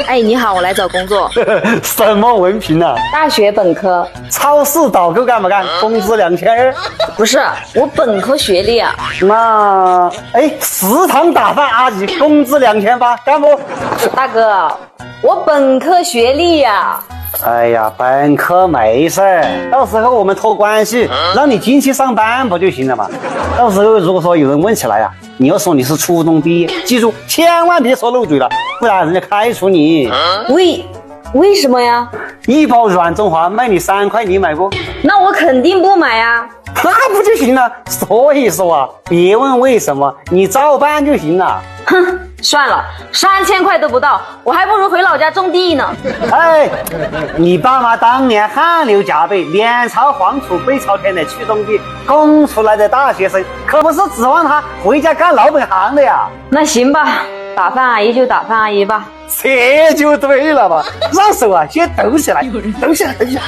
哎，你好，我来找工作。什么文凭啊？大学本科。超市导购干不干？工资2200。不是，我本科学历啊。那食堂打饭阿姨，工资2800，干不？大哥，我本科学历呀。哎呀，本科没事儿，到时候我们托关系让你进去上班不就行了嘛？到时候如果说有人问起来呀，你要说你是初中毕业，记住千万别说漏嘴了，不然人家开除你。为什么呀？一包软中华卖你3块，你买不？那我肯定不买呀。那不就行了？所以说啊，别问为什么，你照办就行了。哼，算了，3000块都不到，我还不如回老家种地呢。哎，你爸妈当年汗流浃背，脸朝黄土背朝天的去种地，供出来的大学生，可不是指望他回家干老本行的呀。那行吧，打饭阿姨就打饭阿姨吧。这就对了吧？让手啊，先抖起来，抖起来，抖起来。